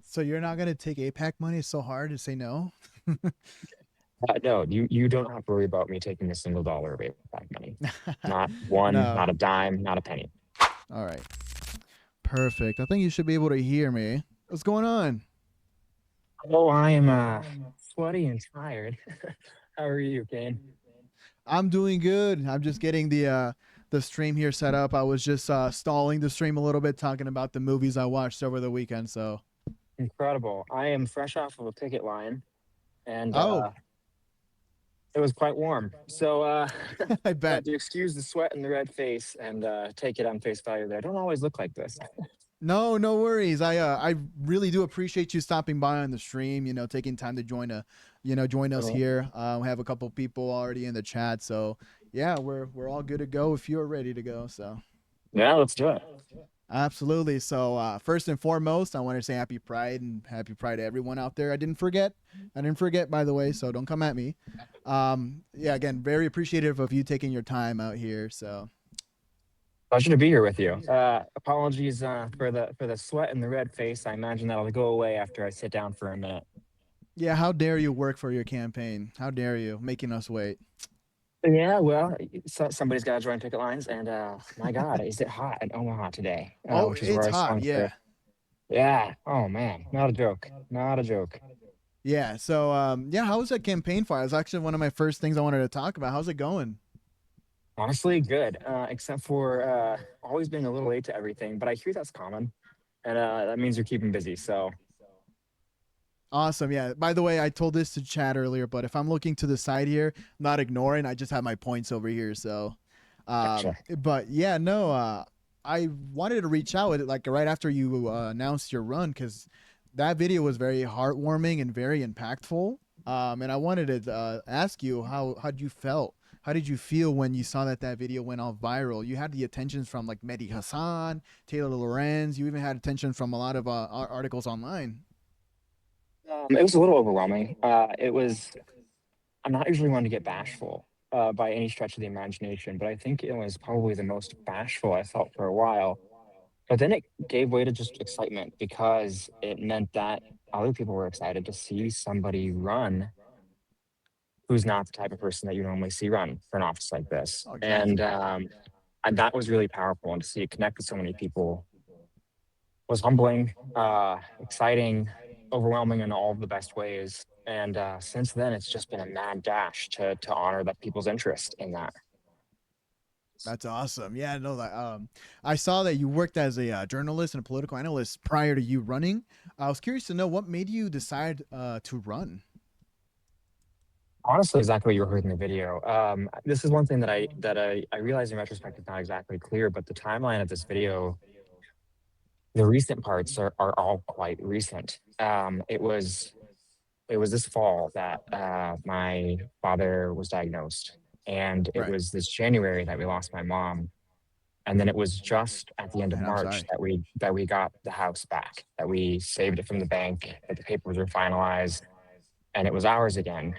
So you're not gonna take APAC money? It's so hard to say no. No, you don't have to worry about me taking a single dollar of back money. Not one, No. not a dime, not a penny. All right. Perfect. I think you should be able to hear me. What's going on? Oh, I am sweaty and tired. How are you, Kane? I'm doing good. I'm just getting the stream here set up. I was just stalling the stream a little bit, talking about the movies I watched over the weekend. So, Incredible. I am fresh off of a picket line, and oh, it was quite warm. So I I bet. have to excuse the sweat and the red face and take it on face value that I don't always look like this. No, no worries. I really do appreciate you stopping by on the stream. Taking time to join us Uh, here. We have a couple people already in the chat, so yeah, we're all good to go if you're ready to go. So yeah, let's do it. absolutely. So first and foremost, I want to say Happy Pride and Happy Pride to everyone out there. I didn't forget. I didn't forget, by the way. So don't come at me. Yeah, again, very appreciative of you taking your time out here. So Pleasure to be here with you. Apologies for the sweat and the red face. I imagine that'll go away after I sit down for a minute. yeah, how dare you work for your campaign? How dare you making us wait? Yeah, well, somebody's got to join picket lines, and my God, is it hot in Omaha today? Oh, Which is where it's I hot. swung for. Yeah. Yeah. Oh man, not a joke. Not a joke. Yeah. So, yeah, how was that campaign fire? It's actually one of my first things I wanted to talk about. How's it going? Honestly, good. Except for always being a little late to everything, but I hear that's common, and that means you're keeping busy. So Awesome. Yeah. By the way, I told this to Chad earlier, but if I'm looking to the side here, I'm not ignoring. I just have my points over here. So, gotcha. but yeah, no. I wanted to reach out like right after you announced your run because that video was very heartwarming and very impactful. And I wanted to ask you how you felt. How did you feel when you saw that video went off viral? You had the attentions from like Mehdi Hassan, Taylor Lorenz. You even had attention from a lot of articles online. It was a little overwhelming. It was. I'm not usually one to get bashful by any stretch of the imagination, but I think it was probably the most bashful I felt for a while. But then it gave way to just excitement because it meant that other people were excited to see somebody run who's not the type of person that you normally see run for an office like this. Oh, exactly. And that was really powerful. And to see it connect with so many people was humbling, exciting, overwhelming in all of the best ways. And since then, it's just been a mad dash to honor that people's interest in that. That's awesome. Yeah, no, I saw that you worked as a journalist and a political analyst prior to you running. I was curious to know what made you decide to run. Honestly, exactly what you heard in the video. This is one thing I realize in retrospect is not exactly clear, but the timeline of this video, the recent parts are all quite recent. It was this fall that my father was diagnosed, and it Right. was this January that we lost my mom, and then it was just at the Oh end of man, I'm March sorry. that we got the house back, that we saved it from the bank, that the papers were finalized, and it was ours again.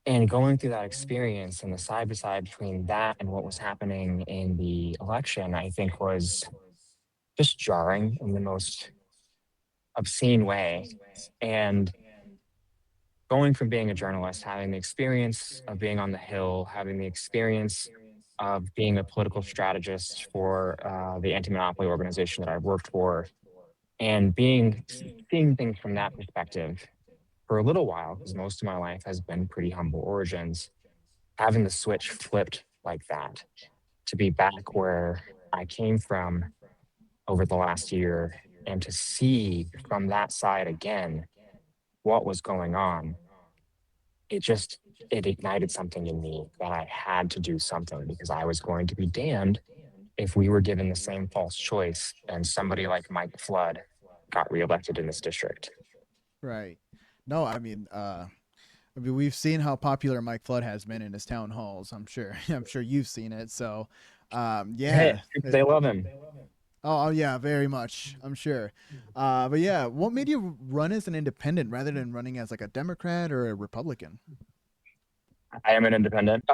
And going through that experience and the side by side between that and what was happening in the election, I think was just jarring in the most obscene way. And going from being a journalist, having the experience of being on the Hill, having the experience of being a political strategist for the anti-monopoly organization that I've worked for, and being seeing things from that perspective for a little while, because most of my life has been pretty humble origins, having the switch flipped like that to be back where I came from over the last year and to see from that side again what was going on, it just it ignited something in me that I had to do something because I was going to be damned if we were given the same false choice and somebody like Mike Flood got reelected in this district. Right. No, I mean, we've seen how popular Mike Flood has been in his town halls. I'm sure. I'm sure you've seen it. So, Hey, yeah. they love him. Oh, yeah, very much. I'm sure. But yeah, what made you run as an independent rather than running as like a Democrat or a Republican? I am an independent.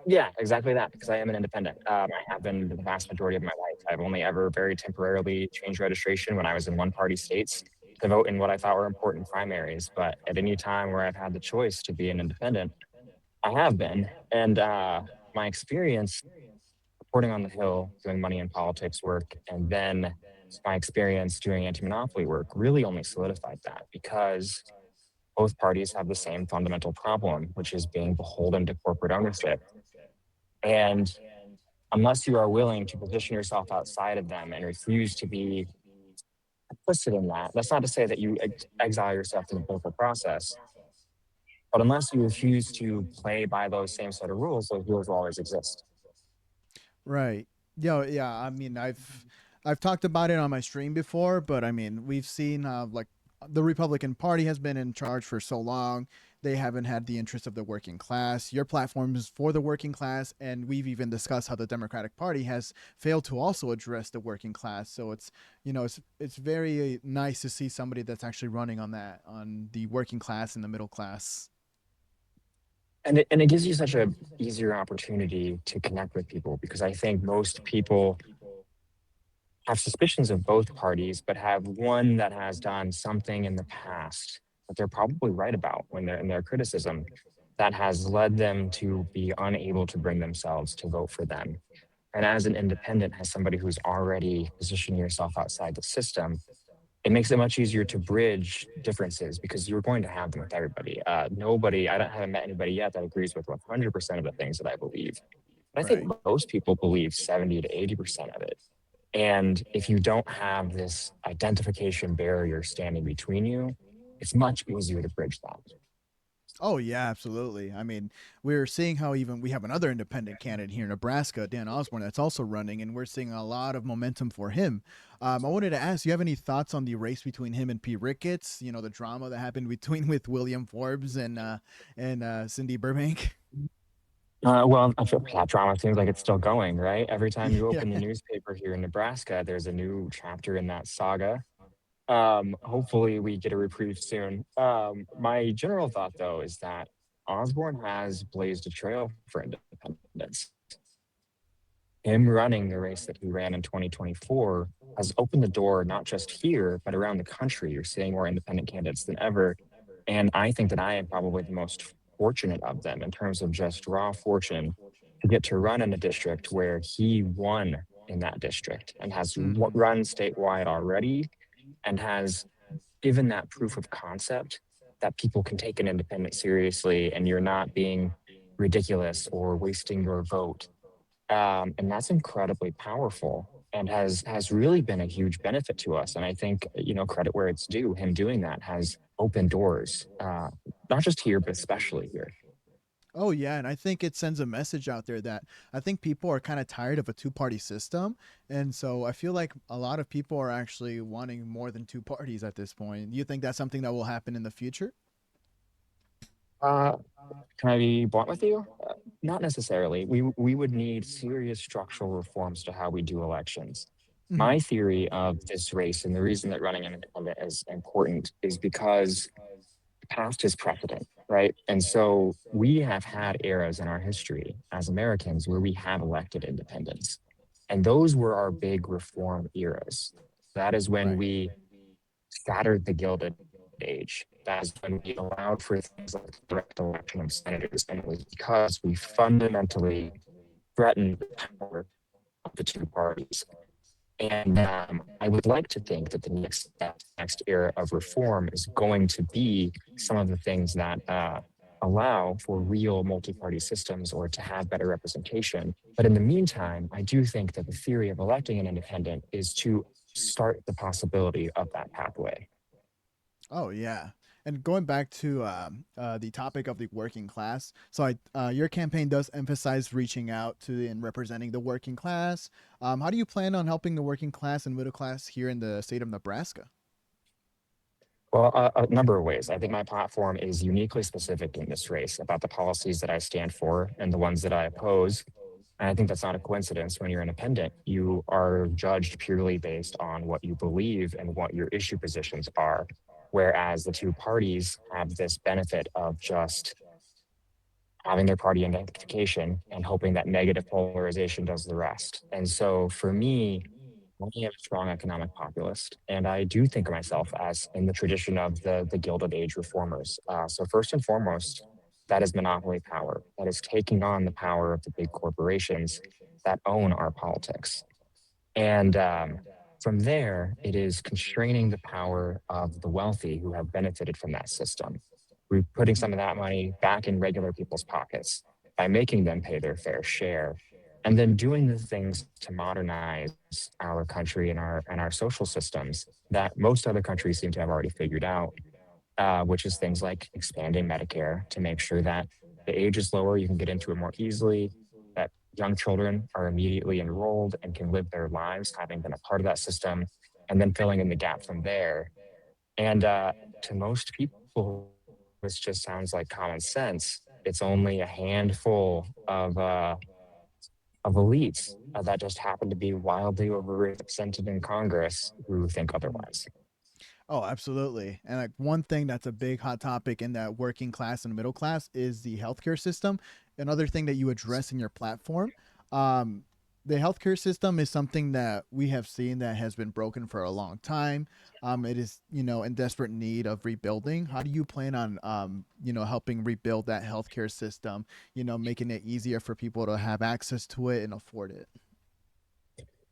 Yeah, exactly that, because I am an independent. I have been the vast majority of my life. I've only ever very temporarily changed registration when I was in one party states to vote in what I thought were important primaries. But at any time where I've had the choice to be an independent, I have been. And my experience reporting on the Hill, doing money and politics work, and then my experience doing anti monopoly work really only solidified that because both parties have the same fundamental problem, which is being beholden to corporate ownership. And unless you are willing to position yourself outside of them and refuse to be complicit in that, that's not to say that you exile yourself from the political process, but unless you refuse to play by those same set of rules, those rules will always exist. Right. Yeah, yeah. I mean, I've talked about it on my stream before, but I mean, we've seen like the Republican Party has been in charge for so long. They haven't had the interest of the working class. Your platform is for the working class, and we've even discussed how the Democratic Party has failed to also address the working class. So it's it's very nice to see somebody that's actually running on that on the working class and the middle class. And it gives you such a easier opportunity to connect with people because I think most people have suspicions of both parties, but have one that has done something in the past that they're probably right about when they're in their criticism that has led them to be unable to bring themselves to vote for them. And as an independent, as somebody who's already positioning yourself outside the system, it makes it much easier to bridge differences because you're going to have them with everybody. Haven't met anybody yet that agrees with 100% of the things that I believe. But I think Right. most people believe 70 to 80% of it. And if you don't have this identification barrier standing between you, it's much easier to bridge that. Oh yeah, absolutely. I mean, we're seeing how even we have another independent candidate here in Nebraska, Dan Osborne, that's also running, and we're seeing a lot of momentum for him. I wanted to ask, do you have any thoughts on the race between him and P. Ricketts? You know, the drama that happened between with William Forbes and Cindy Burbank. Well, I feel that drama seems like it's still going, right? Every time you Yeah. open the newspaper here in Nebraska, there's a new chapter in that saga. Hopefully, we get a reprieve soon. My general thought, though, is that Osborne has blazed a trail for independence. Him running the race that he ran in 2024 has opened the door not just here, but around the country. You're seeing more independent candidates than ever. And I think that I am probably the most fortunate of them in terms of just raw fortune to get to run in a district where he won in that district and has Hmm. run statewide already and has given that proof of concept that people can take an independent seriously and you're not being ridiculous or wasting your vote, and that's incredibly powerful and has really been a huge benefit to us. And I think credit where it's due. Him doing that has opened doors, not just here but especially here. Oh yeah, and I think it sends a message out there that I think people are kind of tired of a two-party system, and so I feel like a lot of people are actually wanting more than two parties at this point. Do you think that's something that will happen in the future? Uh, can I be blunt with you? Not necessarily. We would need serious structural reforms to how we do elections. Hmm. My theory of this race and the reason that running an independent is important is because past is precedent, right? And so we have had eras in our history as Americans where we have elected independents. And those were our big reform eras. That is when Right. we shattered the Gilded Age. That is when we allowed for things like direct election of senators. And it was because we fundamentally threatened the power of the two parties. And I would like to think that the next era of reform is going to be some of the things that allow for real multi-party systems or to have better representation. But in the meantime, I do think that the theory of electing an independent is to start the possibility of that pathway. Oh yeah. And going back to the topic of the working class, so your campaign does emphasize reaching out to and representing the working class. How do you plan on helping the working class and middle class here in the state of Nebraska? Well, a number of ways. I think my platform is uniquely specific in this race about the policies that I stand for and the ones that I oppose. And I think that's not a coincidence. When you're independent, you are judged purely based on what you believe and what your issue positions are. Whereas the two parties have this benefit of just having their party identification and hoping that negative polarization does the rest. And so for me, I am a strong economic populist, and I do think of myself as in the tradition of the Gilded Age reformers. So first and foremost, that is monopoly power. That is taking on the power of the big corporations that own our politics. And from there, it is constraining the power of the wealthy who have benefited from that system. We're putting some of that money back in regular people's pockets by making them pay their fair share, and then doing the things to modernize our country and our social systems that most other countries seem to have already figured out, which is things like expanding Medicare to make sure that the age is lower, you can get into it more easily, that young children are immediately enrolled and can live their lives having been a part of that system, and then filling in the gap from there. And to most people, this just sounds like common sense. It's only a handful of elites that just happen to be wildly overrepresented in Congress who think otherwise. Oh, absolutely. And like one thing that's a big hot topic in that working class and middle class is the healthcare system. Another thing that you address in your platform. Um, the healthcare system is something that we have seen that has been broken for a long time. It is, in desperate need of rebuilding. How do you plan on, helping rebuild that healthcare system? Making it easier for people to have access to it and afford it.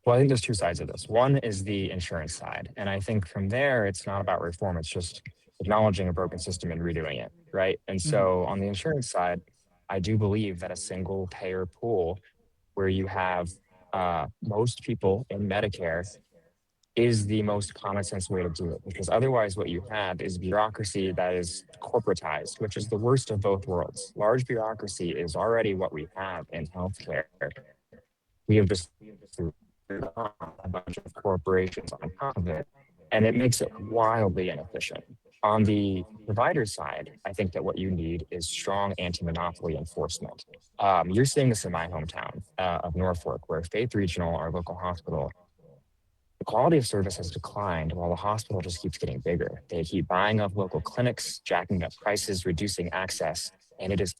Well, I think there's two sides of this. One is the insurance side. And I think from there, it's not about reform, it's just acknowledging a broken system and redoing it. Right. And Mhm. so on the insurance side, I do believe that a single payer pool where you have most people in Medicare is the most common sense way to do it. Because otherwise, what you have is bureaucracy that is corporatized, which is the worst of both worlds. Large bureaucracy is already what we have in healthcare. We have just a bunch of corporations on top of it, and it makes it wildly inefficient. On the provider side, I think that what you need is strong anti-monopoly enforcement. You're seeing this in my hometown of Norfolk, where Faith Regional, our local hospital, the quality of service has declined while the hospital just keeps getting bigger. They keep buying up local clinics, jacking up prices, reducing access, and it is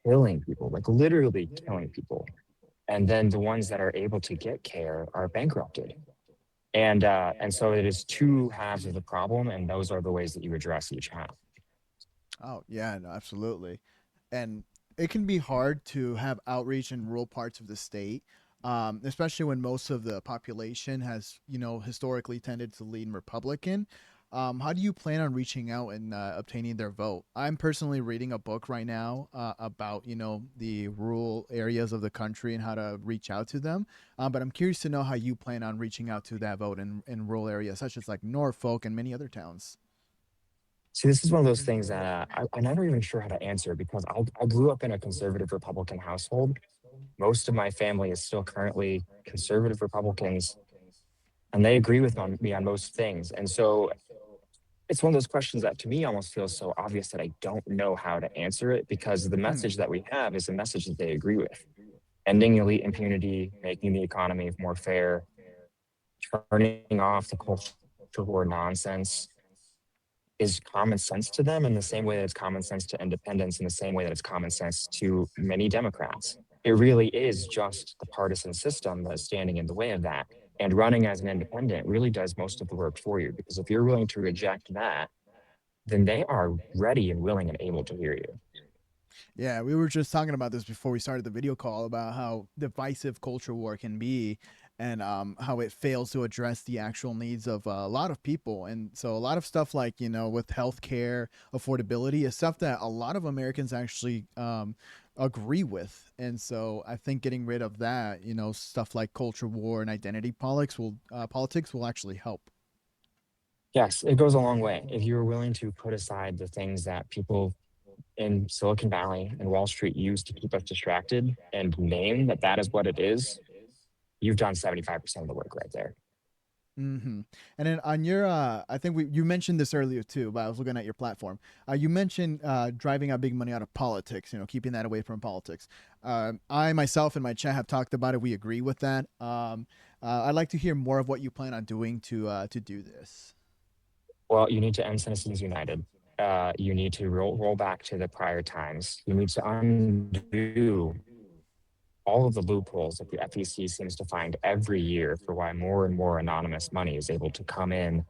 killing people, like literally killing people. And then the ones that are able to get care are bankrupted. And so it is two halves of the problem, and those are the ways that you address each half. Oh, yeah, no, absolutely. And it can be hard to have outreach in rural parts of the state, especially when most of the population has, historically tended to lean Republican. How do you plan on reaching out and obtaining their vote? I'm personally reading a book right now about, the rural areas of the country and how to reach out to them. But I'm curious to know how you plan on reaching out to that vote in rural areas, such as like Norfolk and many other towns. See, this is one of those things that I'm never even sure how to answer because I grew up in a conservative Republican household. Most of my family is still currently conservative Republicans, and they agree with me on most things. And so it's one of those questions that to me almost feels so obvious that I don't know how to answer it because the Hmm. message that we have is a message that they agree with. Ending elite impunity, making the economy more fair, turning off the culture war nonsense is common sense to them in the same way that it's common sense to independents, in the same way that it's common sense to many Democrats. It really is just the partisan system that is standing in the way of that. And running as an independent really does most of the work for you because if you're willing to reject that, then they are ready and willing and able to hear you. Yeah, we were just talking about this before we started the video call about how divisive culture war can be and how it fails to address the actual needs of a lot of people. And so a lot of stuff like, with healthcare affordability is stuff that a lot of Americans actually agree with. And so I think getting rid of that, stuff like culture war and identity politics will actually help. Yes, it goes a long way. If you're willing to put aside the things that people in Silicon Valley and Wall Street use to keep us distracted and name that that is what it is, you've done 75% of the work right there. Mm-hmm. And then on your, I think you mentioned this earlier too, but I was looking at your platform. You mentioned driving out big money out of politics, keeping that away from politics. I myself and my chat have talked about it. We agree with that. I'd like to hear more of what you plan on doing to do this. Well, you need to end Citizens United. You need to roll back to the prior times. You need to undo all of the loopholes that the FEC seems to find every year for why more and more anonymous money is able to come in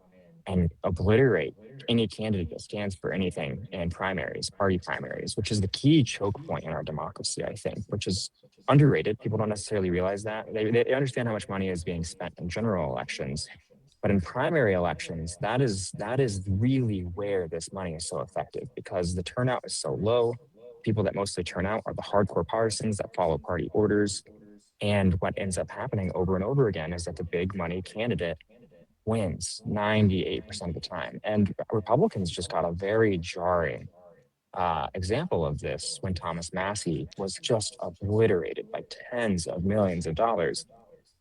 and obliterate any candidate that stands for anything in primaries, party primaries, which is the key choke point in our democracy, I think, which is underrated. People don't necessarily realize that. They understand how much money is being spent in general elections, but in primary elections, that is really where this money is so effective because the turnout is so low. People that mostly turn out are the hardcore partisans that follow party orders. And what ends up happening over and over again is that the big money candidate wins 98% of the time. And Republicans just got a very jarring example of this when Thomas Massey was just obliterated by tens of millions of dollars.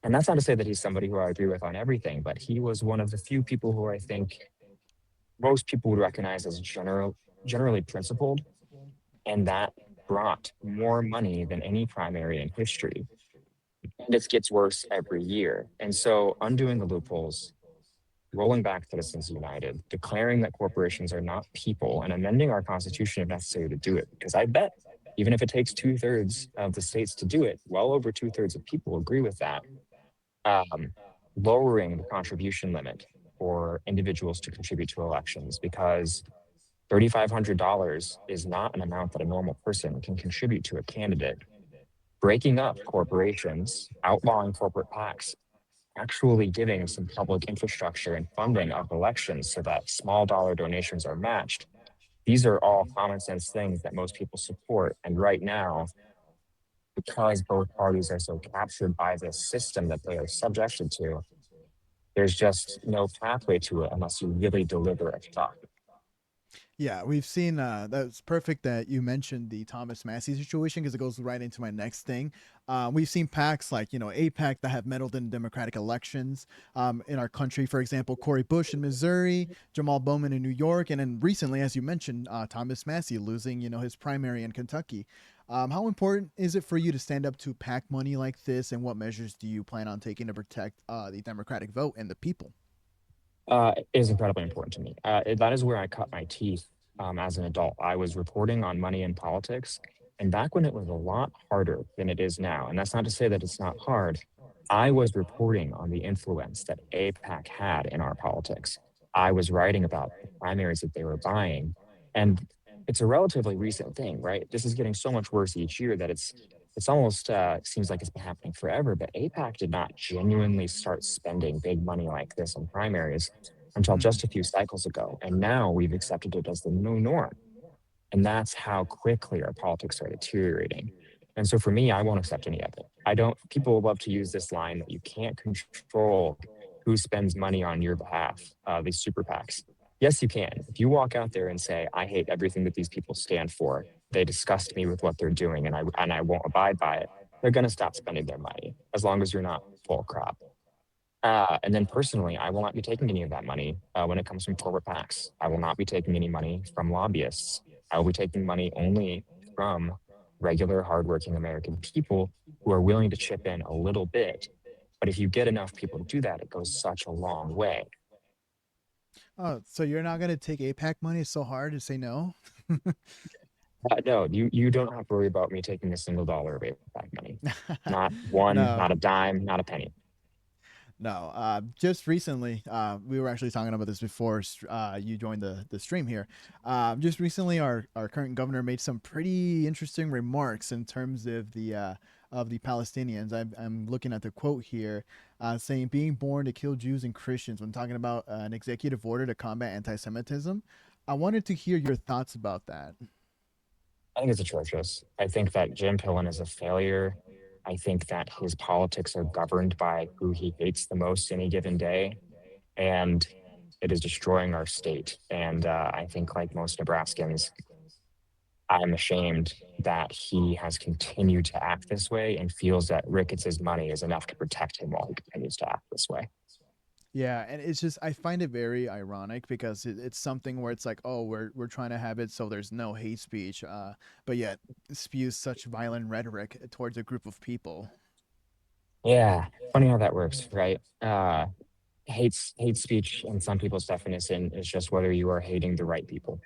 And that's not to say that he's somebody who I agree with on everything, but he was one of the few people who I think most people would recognize as generally principled, and that brought more money than any primary in history. And it gets worse every year. And so undoing the loopholes, rolling back Citizens United, declaring that corporations are not people, and amending our Constitution if necessary to do it. Because I bet, even if it takes 2/3 of the states to do it, well over 2/3 of people agree with that. Um, Lowering the contribution limit for individuals to contribute to elections, because $3,500 is not an amount that a normal person can contribute to a candidate. Breaking up corporations, outlawing corporate PACs, actually giving some public infrastructure and funding of elections so that small dollar donations are matched. These are all common sense things that most people support. And right now, because both parties are so captured by this system that they are subjected to, there's just no pathway to it unless you really deliver a shock. Yeah, we've seen. That's perfect that you mentioned the Thomas Massey situation because it goes right into my next thing. We've seen PACs like APAC that have meddled in democratic elections in our country. For example, Cory Bush in Missouri, Jamal Bowman in New York, and then recently, as you mentioned, Thomas Massey losing his primary in Kentucky. How important is it for you to stand up to PAC money like this, and what measures do you plan on taking to protect the democratic vote and the people? Is incredibly important to me. That is where I cut my teeth as an adult. I was reporting on money in politics, and back when it was a lot harder than it is now, and that's not to say that it's not hard, I was reporting on the influence that APAC had in our politics. I was writing about the primaries that they were buying, and it's a relatively recent thing, right? This is getting so much worse each year that it's almost seems like it's been happening forever. But APAC did not genuinely start spending big money like this in primaries until Mm. just a few cycles ago. And now we've accepted it as the new norm. And that's how quickly our politics are deteriorating. And so for me, I won't accept any of it. I don't, people love to use this line that you can't control who spends money on your behalf, these super PACs. Yes, you can. If you walk out there and say, I hate everything that these people stand for, they disgust me with what they're doing, and I won't abide by it, they're going to stop spending their money as long as you're not full crop. And then personally, I will not be taking any of that money when it comes from corporate PACs. I will not be taking any money from lobbyists. I will be taking money only from regular, hardworking American people who are willing to chip in a little bit. But if you get enough people to do that, it goes such a long way. Oh, so you're not gonna take APAC money? It's so hard to say no. No, you don't have to worry about me taking a single dollar of APAC money. Not one, No, not a dime, not a penny. no. Just recently, we were actually talking about this before you joined the stream here. Just recently, our current governor made some pretty interesting remarks in terms of the Palestinians. I'm looking at the quote here, saying being born to kill Jews and Christians when talking about an executive order to combat anti-Semitism. I wanted to hear your thoughts about that. I think it's atrocious. I think that Jim Pillen is a failure. I think that his politics are governed by who he hates the most any given day, and it is destroying our state. And I think, like most Nebraskans, I'm ashamed that he has continued to act this way and feels that Ricketts's money is enough to protect him while he continues to act this way. Yeah, and it's just I find it very ironic because it's something where it's like, oh, we're trying to have it so there's no hate speech, but yet spews such violent rhetoric towards a group of people. Yeah, funny how that works, right? Hate speech in some people's definition is just whether you are hating the right people.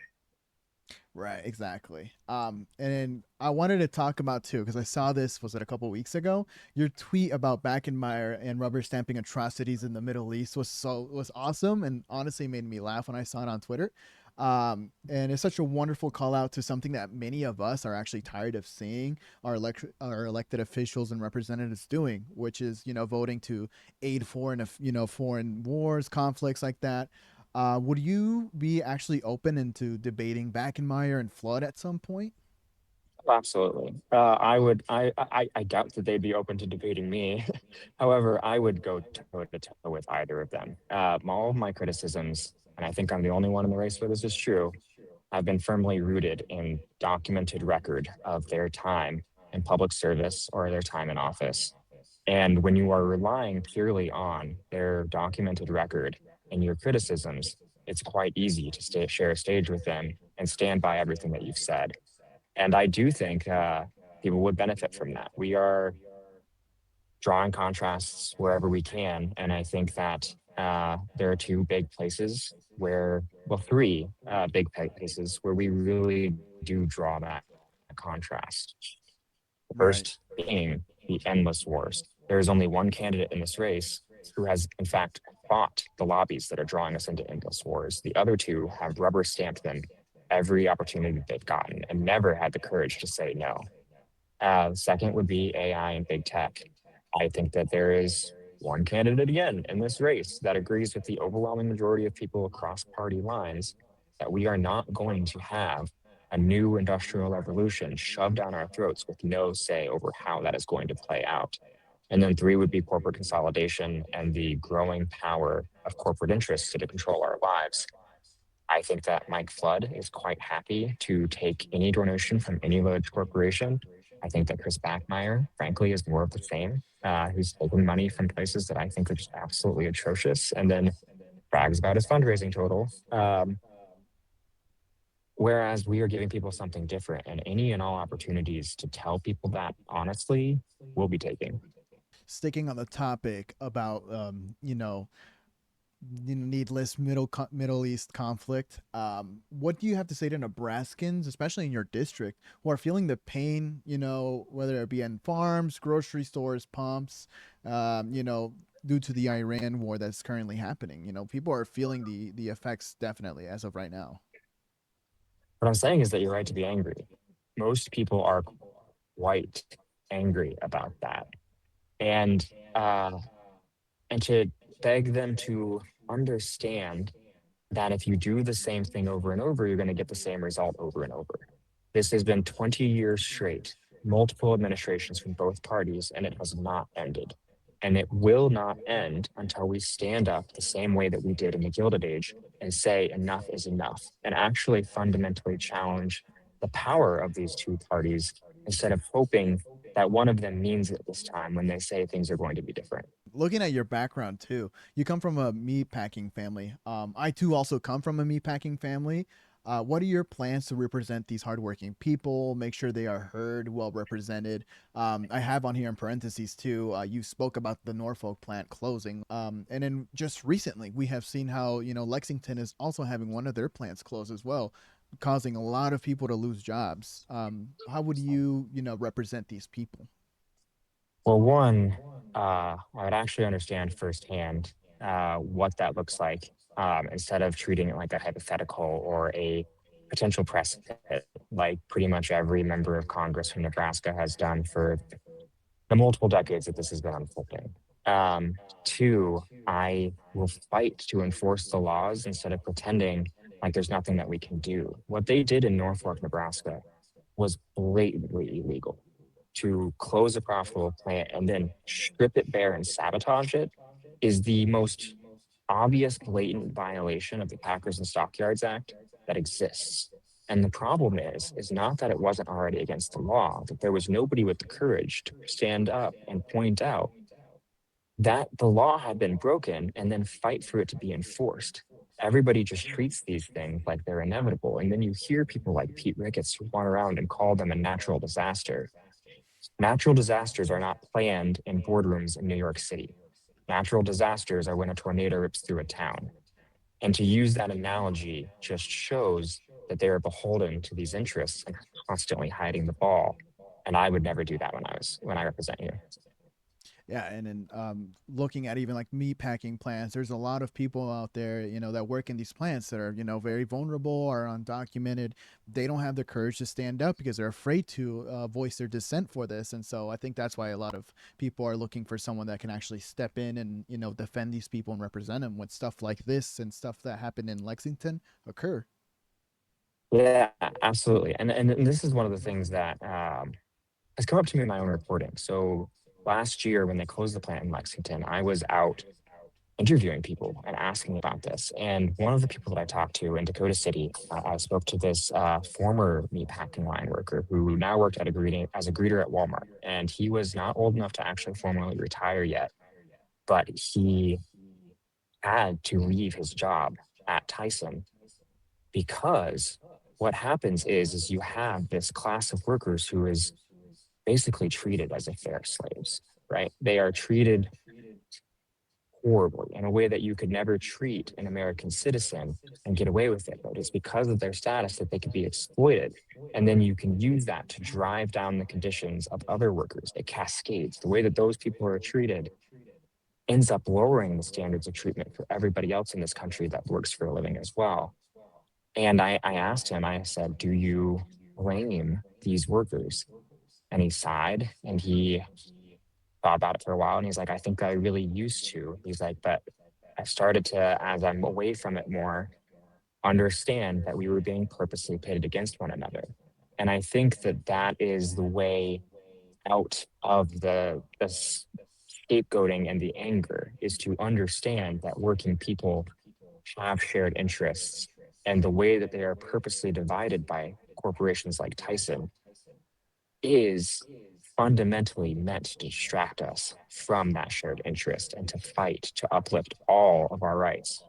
Right, exactly. And then I wanted to talk about too because I saw this was it a couple weeks ago. Your tweet about Backenmeyer and rubber stamping atrocities in the Middle East was awesome and honestly made me laugh when I saw it on Twitter. And it's such a wonderful call out to something that many of us are actually tired of seeing our elected officials and representatives doing, which is voting to aid foreign wars, conflicts like that. Would you be actually open into debating Backenmeyer and Flood at some point? Absolutely. I would. I doubt that they'd be open to debating me. However, I would go toe to toe with either of them. All of my criticisms, and I think I'm the only one in the race where this is true, have been firmly rooted in documented record of their time in public service or their time in office. And when you are relying purely on their documented record and your criticisms, it's quite easy to share a stage with them and stand by everything that you've said. And I do think people would benefit from that. We are drawing contrasts wherever we can. And I think that there are two big places where, well, three big places where we really do draw that contrast. The Right. first being the endless wars. There is only one candidate in this race who has, in fact, fought the lobbies that are drawing us into endless wars. The other two have rubber stamped them every opportunity that they've gotten and never had the courage to say no. Second would be AI and big tech. I think that there is one candidate again in this race that agrees with the overwhelming majority of people across party lines that we are not going to have a new industrial revolution shoved down our throats with no say over how that is going to play out. And then three would be corporate consolidation and the growing power of corporate interests to control our lives. I think that Mike Flood is quite happy to take any donation from any large corporation. I think that Chris Backmeyer, frankly, is more of the same. Who's taken money from places that I think are just absolutely atrocious, and then brags about his fundraising total. Whereas we are giving people something different, and any and all opportunities to tell people that honestly, we'll be taking. Sticking on the topic about needless Middle East conflict. What do you have to say to Nebraskans, especially in your district, who are feeling the pain? Whether it be in farms, grocery stores, pumps, due to the Iran war that's currently happening. People are feeling the effects definitely as of right now. What I'm saying is that you're right to be angry. Most people are quite angry about that, and uh, and to beg them to understand that if you do the same thing over and over, you're going to get the same result over and over. This has been 20 years straight, multiple administrations from both parties, and it has not ended. And it will not end until we stand up the same way that we did in the Gilded Age and say enough is enough and actually fundamentally challenge the power of these two parties instead of hoping that one of them means it this time when they say things are going to be different. Looking at your background too, you come from a meat packing family. I too also come from a meat packing family. What are your plans to represent these hardworking people? Make sure they are heard, well represented. I have on here in parentheses too. You spoke about the Norfolk plant closing, and then just recently we have seen how Lexington is also having one of their plants close as well, causing a lot of people to lose jobs. How would you represent these people? Well, one, I would actually understand firsthand what that looks like instead of treating it like a hypothetical or a potential precedent, like pretty much every member of Congress from Nebraska has done for the multiple decades that this has been unfolding. Two, I will fight to enforce the laws instead of pretending like there's nothing that we can do. What they did in Norfolk, Nebraska was blatantly illegal. To close a profitable plant and then strip it bare and sabotage it is the most obvious, blatant violation of the Packers and Stockyards Act that exists. And the problem is not that it wasn't already against the law, that there was nobody with the courage to stand up and point out that the law had been broken and then fight for it to be enforced. Everybody just treats these things like they're inevitable. And then you hear people like Pete Ricketts run around and call them a natural disaster. Natural disasters are not planned in boardrooms in New York City. Natural disasters are when a tornado rips through a town. And to use that analogy just shows that they are beholden to these interests and constantly hiding the ball. And I would never do that when I represent you. Yeah, and then looking at even like meat packing plants, there's a lot of people out there, that work in these plants that are, very vulnerable or undocumented. They don't have the courage to stand up because they're afraid to voice their dissent for this. And so I think that's why a lot of people are looking for someone that can actually step in and, defend these people and represent them when stuff like this and stuff that happened in Lexington occur. Yeah, absolutely. And this is one of the things that has come up to me in my own reporting. So last year, when they closed the plant in Lexington, I was out interviewing people and asking about this. And one of the people that I talked to in Dakota City, I spoke to this former meatpacking line worker who now worked at as a greeter at Walmart. And he was not old enough to actually formally retire yet, but he had to leave his job at Tyson because what happens is you have this class of workers who is basically treated as if they're slaves, right? They are treated horribly in a way that you could never treat an American citizen and get away with it. But it's because of their status that they could be exploited. And then you can use that to drive down the conditions of other workers. It cascades. The way that those people are treated ends up lowering the standards of treatment for everybody else in this country that works for a living as well. And I asked him, I said, do you blame these workers? And he sighed and he thought about it for a while. And he's like, I think I really used to. He's like, but I started to, as I'm away from it more, understand that we were being purposely pitted against one another. And I think that that is the way out of the scapegoating and the anger is to understand that working people have shared interests and the way that they are purposely divided by corporations like Tyson is fundamentally meant to distract us from that shared interest and to fight to uplift all of our rights.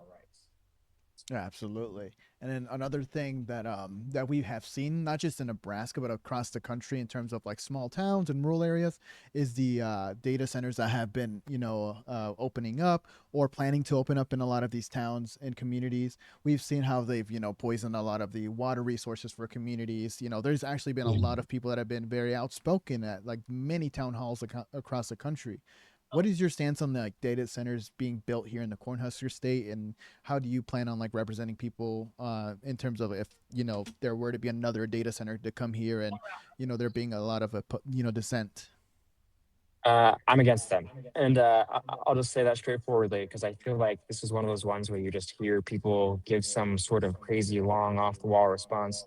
Yeah, absolutely. And then another thing that we have seen, not just in Nebraska but across the country, in terms of like small towns and rural areas, is the data centers that have been opening up or planning to open up in a lot of these towns and communities. We've seen how they've poisoned a lot of the water resources for communities. There's actually been a lot of people that have been very outspoken at like many town halls across the country. What is your stance on the like data centers being built here in the Cornhusker State, and how do you plan on like representing people in terms of if there were to be another data center to come here and there being a lot of a dissent? I'm against them. And I'll just say that straightforwardly because I feel like this is one of those ones where you just hear people give some sort of crazy, long, off the wall response.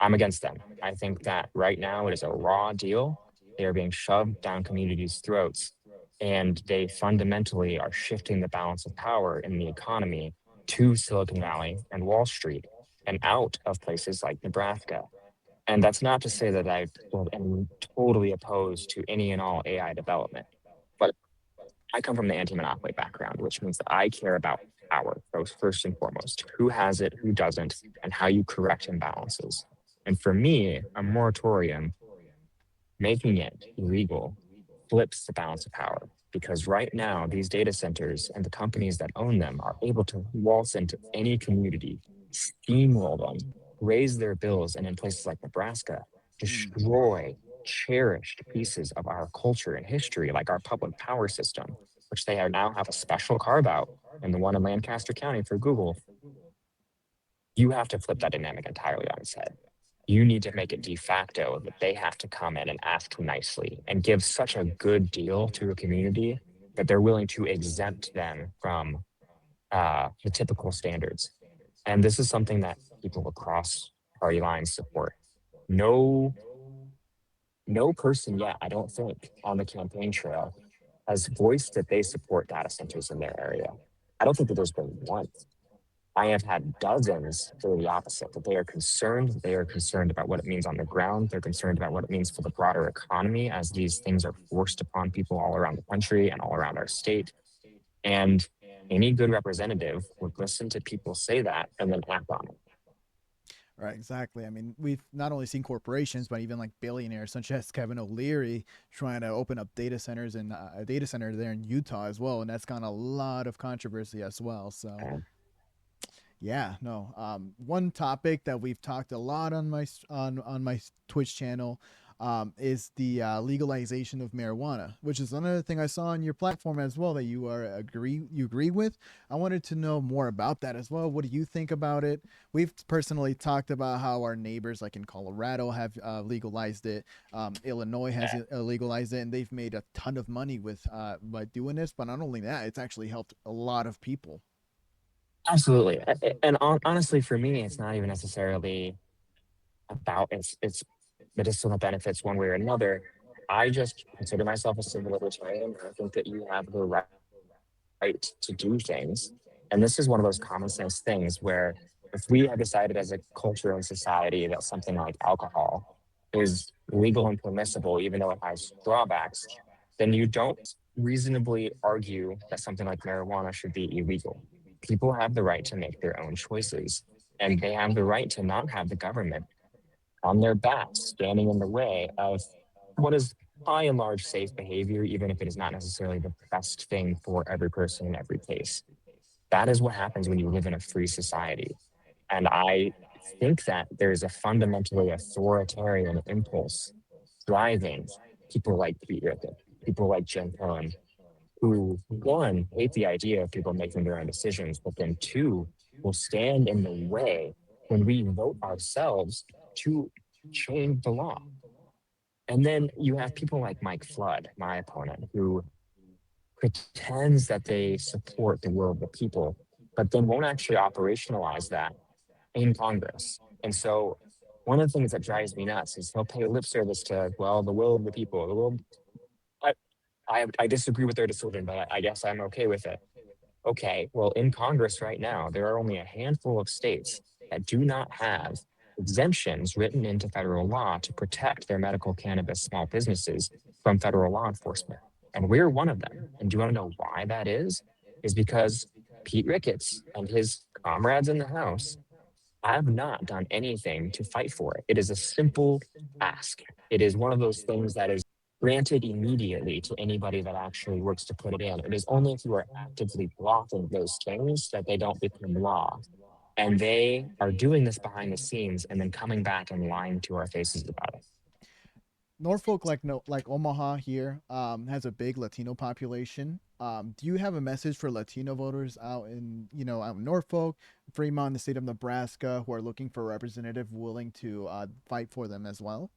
I'm against them. I think that right now it is a raw deal. They are being shoved down communities' throats, and they fundamentally are shifting the balance of power in the economy to Silicon Valley and Wall Street and out of places like Nebraska. And that's not to say that I am totally opposed to any and all AI development, but I come from the anti-monopoly background, which means that I care about power first and foremost, who has it, who doesn't, and how you correct imbalances. And for me, a moratorium making it illegal flips the balance of power because right now these data centers and the companies that own them are able to waltz into any community, steamroll them, raise their bills, and in places like Nebraska, Mm. destroy cherished pieces of our culture and history, like our public power system, which they are now have a special carve out in the one in Lancaster County for Google. You have to flip that dynamic entirely on its head. You need to make it de facto that they have to come in and ask nicely and give such a good deal to a community that they're willing to exempt them from the typical standards. And this is something that people across party lines support. No, no person yet, I don't think, on the campaign trail has voiced that they support data centers in their area. I don't think that there's been one. I have had dozens that are the opposite, that they are concerned. They are concerned about what it means on the ground. They're concerned about what it means for the broader economy as these things are forced upon people all around the country and all around our state. And any good representative would listen to people say that and then act on it. Right, exactly. I mean, we've not only seen corporations, but even like billionaires such as Kevin O'Leary trying to open up data centers and a data center there in Utah as well, and that's gotten a lot of controversy as well. So, And Yeah, no. One topic that we've talked a lot on on my Twitch channel is the legalization of marijuana, which is another thing I saw on your platform as well that you agree with. I wanted to know more about that as well. What do you think about it? We've personally talked about how our neighbors, like in Colorado, have legalized it. Illinois has legalized it, and they've made a ton of money with by doing this. But not only that, it's actually helped a lot of people. Absolutely. And honestly, for me, it's not even necessarily about its medicinal benefits one way or another. I just consider myself a civil libertarian. I think that you have the right to do things. And this is one of those common sense things where if we have decided as a culture and society that something like alcohol is legal and permissible, even though it has drawbacks, then you don't reasonably argue that something like marijuana should be illegal. People have the right to make their own choices, and they have the right to not have the government on their backs, standing in the way of what is by and large safe behavior, even if it is not necessarily the best thing for every person in every case. That is what happens when you live in a free society. And I think that there's a fundamentally authoritarian impulse driving people like Pete Rickett, people like Jim Cohen, who, one, hate the idea of people making their own decisions, but then two, will stand in the way when we vote ourselves to change the law. And then you have people like Mike Flood, my opponent, who pretends that they support the will of the people, but then won't actually operationalize that in Congress. And so one of the things that drives me nuts is he'll pay lip service to, well, the will of the people. The will, I, I disagree with their decision, but I guess I'm okay with it. Okay, well, in Congress right now, there are only a handful of states that do not have exemptions written into federal law to protect their medical cannabis small businesses from federal law enforcement. And we're one of them. And do you want to know why that is? Is because Pete Ricketts and his comrades in the House have not done anything to fight for it. It is a simple ask. It is one of those things that is granted immediately to anybody that actually works to put it in. It is only if you are actively blocking those things that they don't become law. And they are doing this behind the scenes and then coming back and lying to our faces about it. Norfolk, like no, like Omaha here, has a big Latino population. Do you have a message for Latino voters out in out in Norfolk, Fremont, the state of Nebraska, who are looking for a representative willing to fight for them as well?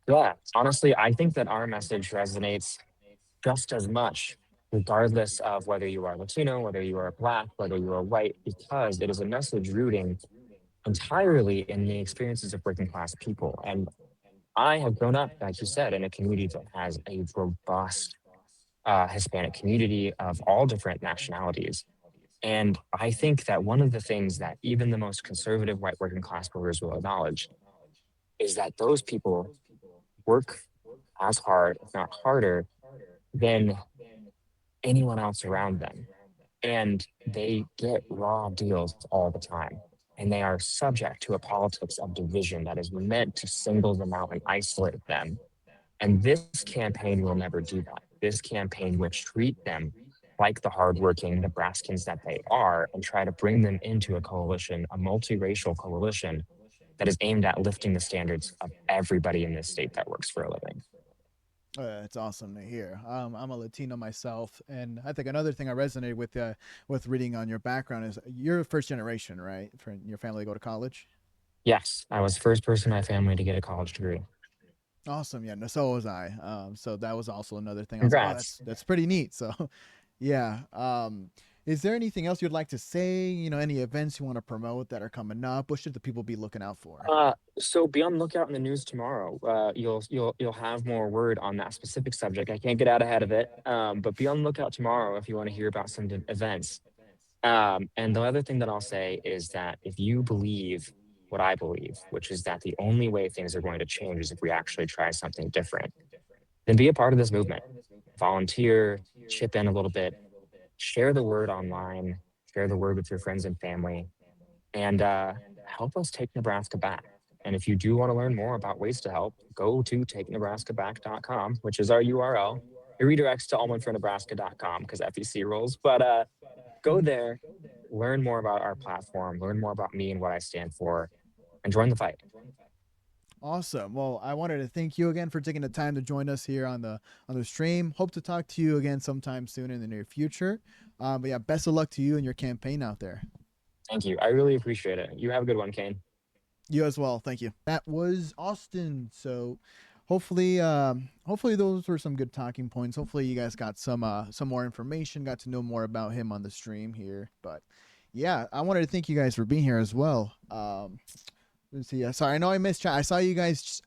Yeah, honestly, I think that our message resonates just as much, regardless of whether you are Latino, whether you are Black, whether you are white, because it is a message rooting entirely in the experiences of working class people. And I have grown up, like you said, in a community that has a robust Hispanic community of all different nationalities. And I think that one of the things that even the most conservative white working class voters will acknowledge is that those people work as hard, if not harder, than anyone else around them. And they get raw deals all the time. And they are subject to a politics of division that is meant to single them out and isolate them. And this campaign will never do that. This campaign will treat them like the hardworking Nebraskans that they are and try to bring them into a coalition, a multiracial coalition that is aimed at lifting the standards of everybody in this state that works for a living. It's awesome to hear. I'm a Latino myself, and I think another thing I resonated with reading on your background is you're first generation, right? For your family to go to college. Yes, I was the first person in my family to get a college degree. Awesome. Yeah, no, so was I. So that was also another thing. I was like, oh, Congrats. that's pretty neat. So, yeah. Is there anything else you'd like to say? Any events you want to promote that are coming up? What should the people be looking out for? So be on the lookout in the news tomorrow. You'll have more word on that specific subject. I can't get out ahead of it, but be on the lookout tomorrow if you want to hear about some events. And the other thing that I'll say is that if you believe what I believe, which is that the only way things are going to change is if we actually try something different, then be a part of this movement. Volunteer, chip in a little bit, share the word online, share the word with your friends and family, and help us take Nebraska back. And if you do want to learn more about ways to help, go to takenebraskaback.com, which is our URL. It redirects to allmanfornebraska.com because FEC rules. But Go Mhm. there, learn more about our platform, learn more about me and what I stand for, and join the fight. Awesome. Well, I wanted to thank you again for taking the time to join us here on the stream. Hope to talk to you again sometime soon in the near future. But yeah, best of luck to you and your campaign out there. Thank you. I really appreciate it. You have a good one, Kane. You as well. Thank you. That was Austin. So hopefully those were some good talking points. Hopefully you guys got some more information, got to know more about him on the stream here. But yeah, I wanted to thank you guys for being here as well. Let's see. Sorry, I know I missed chat. I saw you guys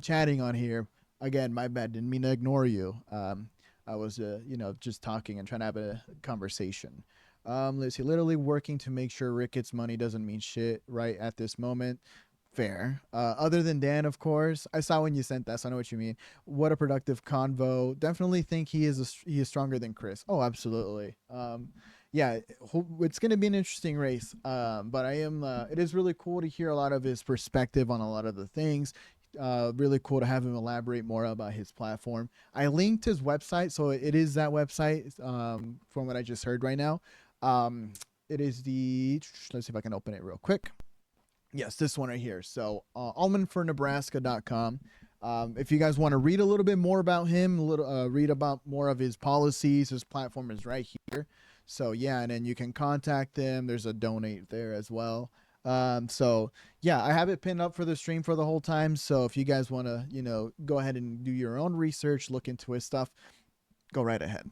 chatting on here. Again, my bad. Didn't mean to ignore you. I was, just talking and trying to have a conversation. Let's see. Literally working to make sure Ricketts money doesn't mean shit right at this moment. Fair. Other than Dan, of course, I saw when you sent that, so I know what you mean. What a productive convo. Definitely think he is stronger than Chris. Oh, absolutely. Yeah, it's going to be an interesting race. But I am. It is really cool to hear a lot of his perspective on a lot of the things. Really cool to have him elaborate more about his platform. I linked his website, so it is that website. From what I just heard right now, it is the. Let's see if I can open it real quick. Yes, this one right here. So, Ahlman if you guys want to read a little bit more about him, read about more of his policies, his platform is right here. So yeah, and then you can contact them. There's a donate there as well. So yeah, I have it pinned up for the stream for the whole time. So if you guys want to, go ahead and do your own research, look into his stuff, go right ahead.